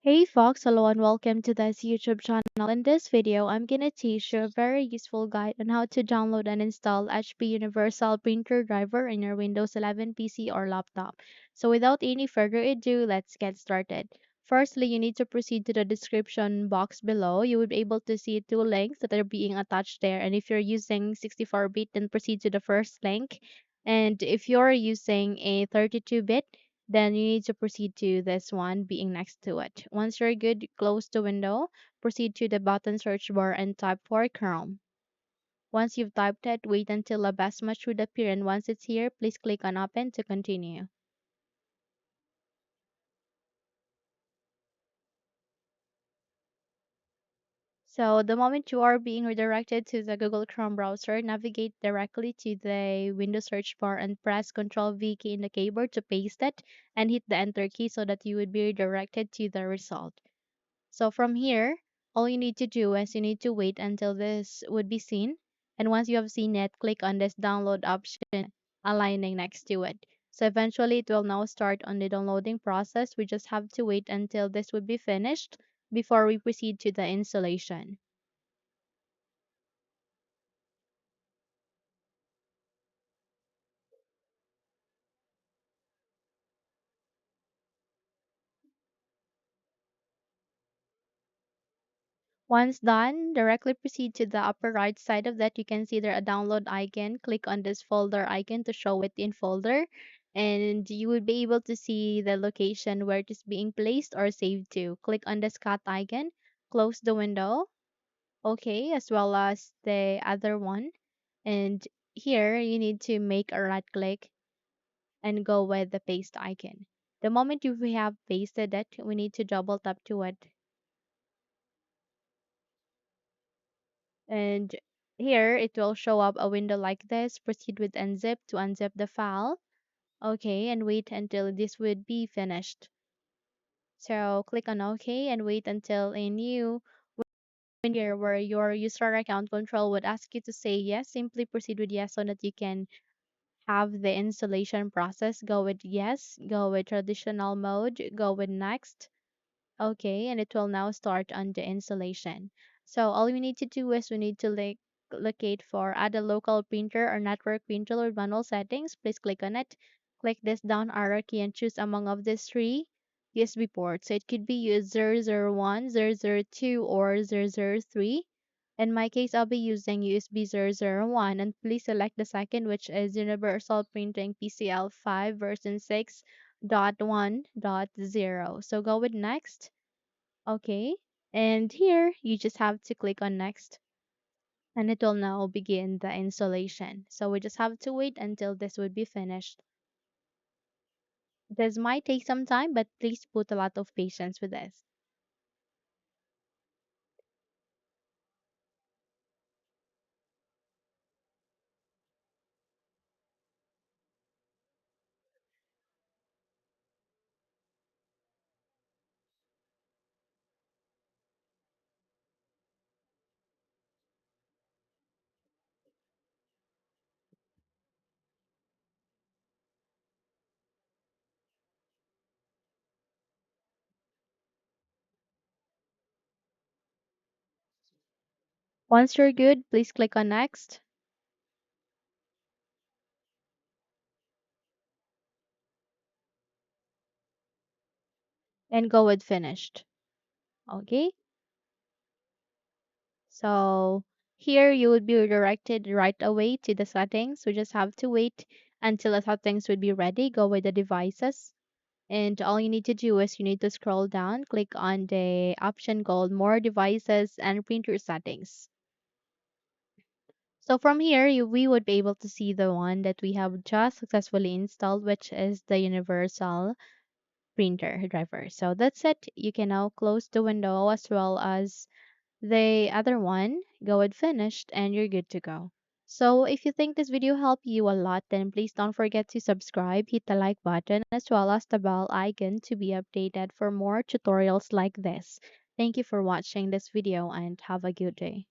Hey Fox, hello and welcome to this YouTube channel. In this video, I'm gonna teach you a very useful guide on how to download and install HP Universal Printer Driver in your Windows 11 PC or laptop. So without any further ado, let's get started. Firstly, you need to proceed to the description box below. You will be able to see two links that are being attached there. And if you're using 64-bit, then proceed to the first link. And if you're using a 32-bit, then you need to proceed to this one being next to it. Once you're good, close the window, proceed to the button search bar and type for Chrome. Once you've typed it, wait until a best match would appear, and once it's here, please click on Open to continue. So the moment you are being redirected to the Google Chrome browser, navigate directly to the Windows search bar and press Ctrl V key in the keyboard to paste it and hit the Enter key so that you would be redirected to the result. So from here, all you need to do is you need to wait until this would be seen. And once you have seen it, click on this download option aligning next to it. So eventually it will now start on the downloading process. We just have to wait until this would be finished before we proceed to the installation. Once done, directly proceed to the upper right side of that. You can see there a download icon. Click on this folder icon to show it in folder. And you will be able to see the location where it is being placed or saved to. Click on this cat icon. Close the window. Okay, as well as the other one. And here you need to make a right click and go with the paste icon. The moment you have pasted it, we need to double tap to it. And here it will show up a window like this. Proceed with unzip to unzip the file. Okay, and wait until this would be finished. So click on OK and wait until a new window here where your user account control would ask you to say yes. Simply proceed with yes so that you can have the installation process. Go with yes, go with traditional mode, go with next. Okay, and it will now start on the installation. So all we need to do is we need to locate for add a local printer or network printer with manual settings. Please click on it. Click this down arrow key and choose among of these three USB ports. So it could be used 001, 002, or 003. In my case, I'll be using USB 001, and please select the second, which is Universal Printing PCL 5 version 6.1.0. So go with next. Okay. And here you just have to click on next and it will now begin the installation. So we just have to wait until this would be finished. This might take some time, but please put a lot of patience with this. Once you're good, please click on next and go with finished. Okay. So here you would be redirected right away to the settings. We just have to wait until the settings would be ready. Go with the devices. And all you need to do is you need to scroll down, click on the option called More Devices and Printer Settings. So from here, we would be able to see the one that we have just successfully installed, which is the Universal Printer Driver. So that's it. You can now close the window as well as the other one. Go with finished and you're good to go. So if you think this video helped you a lot, then please don't forget to subscribe, hit the like button, as well as the bell icon to be updated for more tutorials like this. Thank you for watching this video and have a good day.